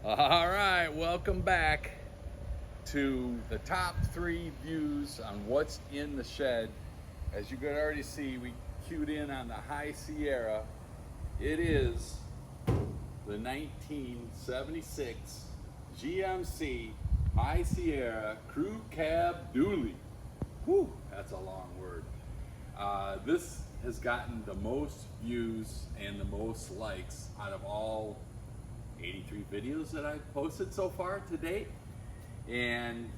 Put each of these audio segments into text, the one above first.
All right, welcome back to the top 3 views on what's in the shed. As you could already see, we cued in on the High Sierra. It is the 1976 GMC High Sierra Crew Cab Dually. Whew, that's a long word. This has gotten the most views and the most likes out of all 83 videos that I've posted so far to date, and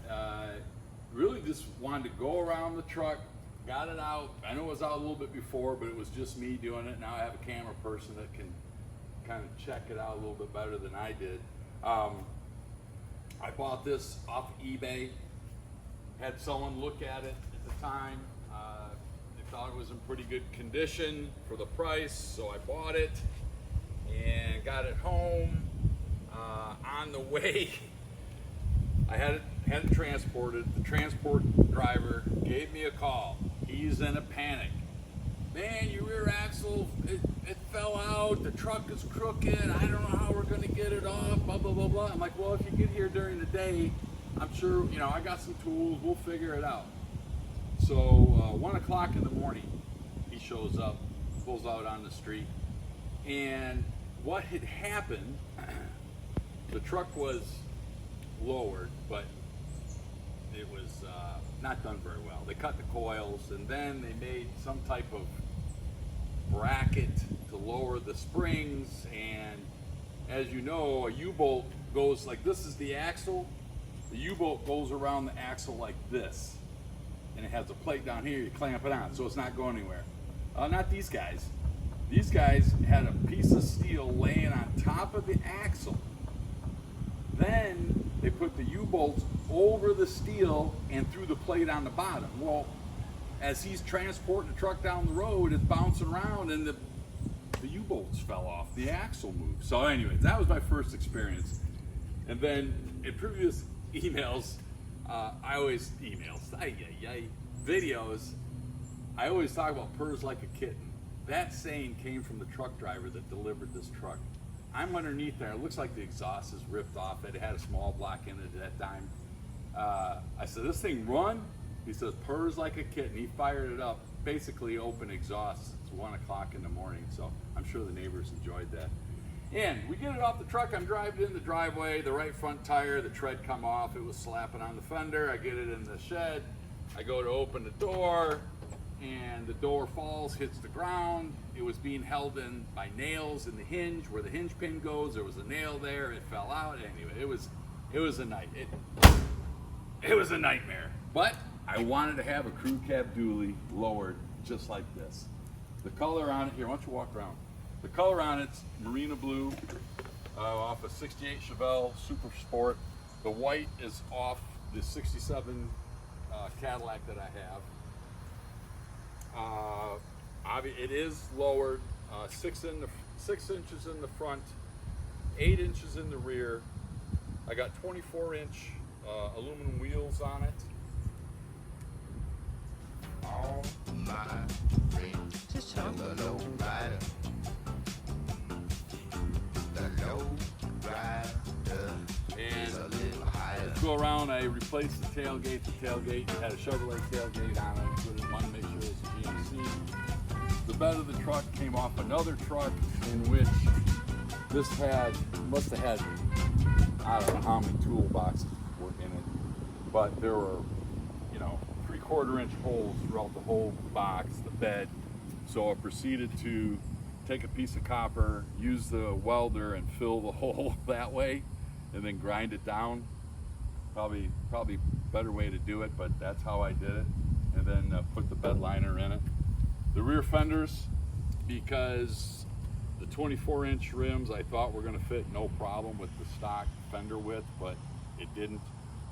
really just wanted to go around the truck, got it out. I know it was out a little bit before, but it was just me doing it. Now I have a camera person that can kind of check it out a little bit better than I did. I bought this off eBay, had someone look at it at the time. They thought it was in pretty good condition for the price, so I bought it and got it home. On the way, I had it transported. The transport driver gave me a call. He's in a panic. Man, your rear axle, it fell out. The truck is crooked. I don't know how we're going to get it off, blah, blah, blah, blah. I'm like, well, if you get here during the day, I'm sure, I got some tools. We'll figure it out. So 1 o'clock in the morning, he shows up, pulls out on the street. And what had happened, the truck was lowered, but it was not done very well. They cut the coils, and then they made some type of bracket to lower the springs. And as you know, a U-bolt goes like this is the axle. The U-bolt goes around the axle like this, and it has a plate down here. You clamp it on, so it's not going anywhere. Not these guys. These guys had a piece of steel laying on top of the axle. Then they put the U-bolts over the steel and through the plate on the bottom. Well, as he's transporting the truck down the road, it's bouncing around, and the U-bolts fell off. The axle moved. So anyway, that was my first experience. And then in previous videos, videos, I always talk about purrs like a kitten. That saying came from the truck driver that delivered this truck. I'm underneath there. It looks like the exhaust is ripped off. It had a small block in it at that time. I said, this thing run? He says, purrs like a kitten. He fired it up, basically open exhaust. It's 1 o'clock in the morning, so I'm sure the neighbors enjoyed that. And we get it off the truck. I'm driving in the driveway. The right front tire, the tread come off. It was slapping on the fender. I get it in the shed. I go to open the door, and the door falls, hits the ground. It was being held in by nails in the hinge where the hinge pin goes. There was a nail there. It fell out. Anyway, it was a nightmare. But I wanted to have a Crew Cab Dually lowered just like this. The color on it here. Why don't you walk around? The color on it's Marina Blue, off a 68 Chevelle Super Sport. The white is off the 67 Cadillac that I have. It is lowered, 6 inches in the front, 8 inches in the rear. I got 24-inch aluminum wheels on it. All my friends, just the low rider. The low rider. And let's go around. I replaced the tailgate. The tailgate had a Chevrolet tailgate on it. Put it on, make sure it was a GMC. The bed of the truck came off another truck in which this must have had, I don't know how many toolboxes were in it, but there were, 3/4-inch holes throughout the whole box, the bed. So I proceeded to take a piece of copper, use the welder, and fill the hole that way, and then grind it down. Probably better way to do it, but that's how I did it. And then put the bed liner in it. The rear fenders, because the 24-inch rims I thought were going to fit no problem with the stock fender width, but it didn't.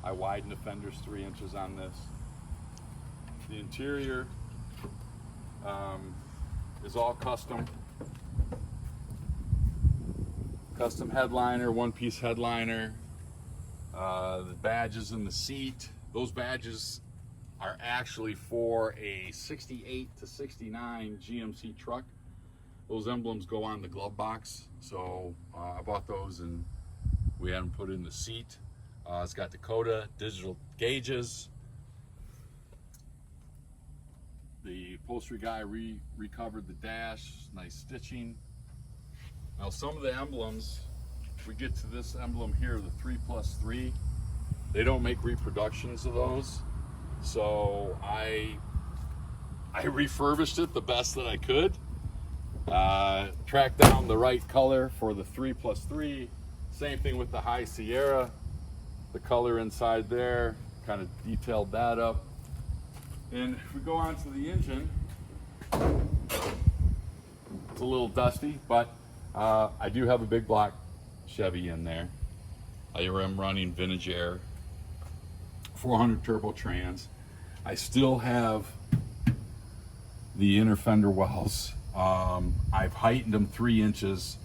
I widened the fenders 3 inches on this. The interior is all custom. Custom headliner, one-piece headliner. The badges in the seat. Those badges are actually for a 68 to 69 GMC truck. Those emblems go on the glove box. So I bought those in We had them put in the seat. It's got Dakota digital gauges. The upholstery guy recovered the dash, nice stitching. Now some of the emblems, we get to this emblem here, the 3+3, they don't make reproductions of those. So I refurbished it the best that I could. Tracked down the right color for the 3+3. Same thing with the High Sierra. The color inside there, kind of detailed that up. And if we go on to the engine, it's a little dusty, but I do have a big block Chevy in there. I am running vintage air, 400 turbo trans. I still have the inner fender wells. I've heightened them 3 inches.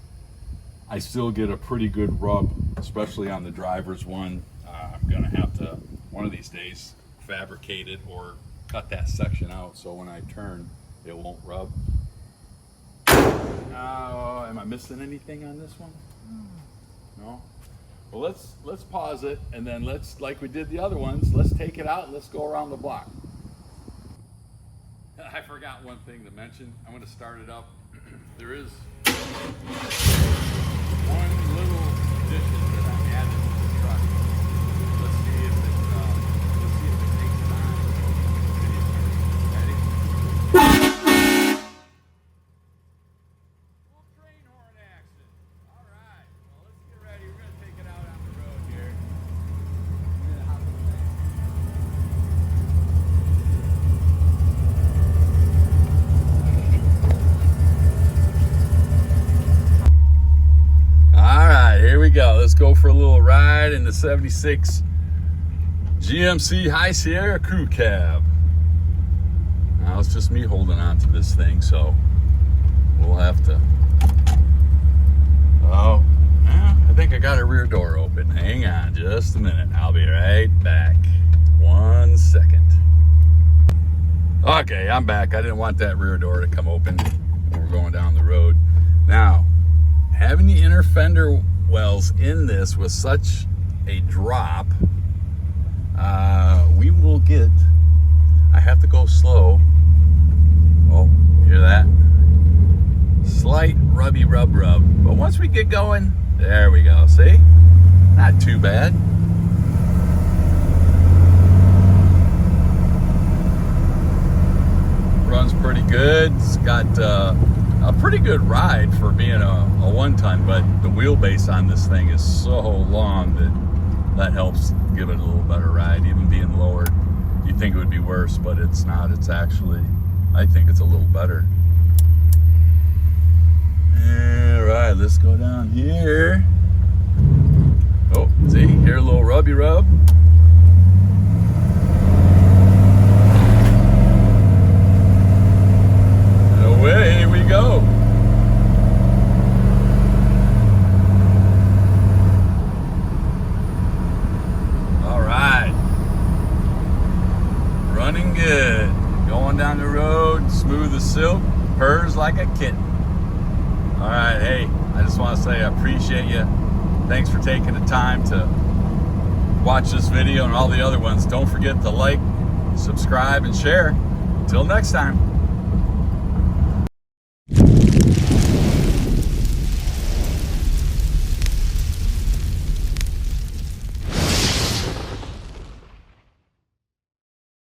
I still get a pretty good rub, especially on the driver's one. I'm gonna have to, one of these days, fabricate it or cut that section out so when I turn, it won't rub. Am I missing anything on this one? No? Well, let's pause it, and then let's, like we did the other ones, let's take it out and let's go around the block. I forgot one thing to mention. I'm going to start it up. There is one little addition that I added to the truck. Let's see if it takes it on. Ready? Little train horn action. All right. Well, let's get ready. We're going to take it out on the road here. Here we go. Let's go for a little ride in the 76 GMC High Sierra Crew Cab. Now it's just me holding on to this thing, so we'll have to. Oh, I think I got a rear door open. Hang on just a minute. I'll be right back. 1 second. Okay, I'm back. I didn't want that rear door to come open when we're going down the road. Now, having the inner fender wells in this with such a drop, we will get, I have to go slow. Oh, hear that? Slight rubby rub. But once we get going, there we go. See? Not too bad. Runs pretty good. It's got a pretty good ride for being a 1-ton, but the wheelbase on this thing is so long that helps give it a little better ride. Even being lowered, you'd think it would be worse, but it's not. It's actually, I think it's a little better. All right, let's go down here. Oh, see, here a little rubby rub. And away we go. All right, running good. Going down the road, smooth as silk, purrs like a kitten. All right, hey, I just want to say I appreciate you. Thanks for taking the time to watch this video and all the other ones. Don't forget to like, subscribe, and share. Until next time.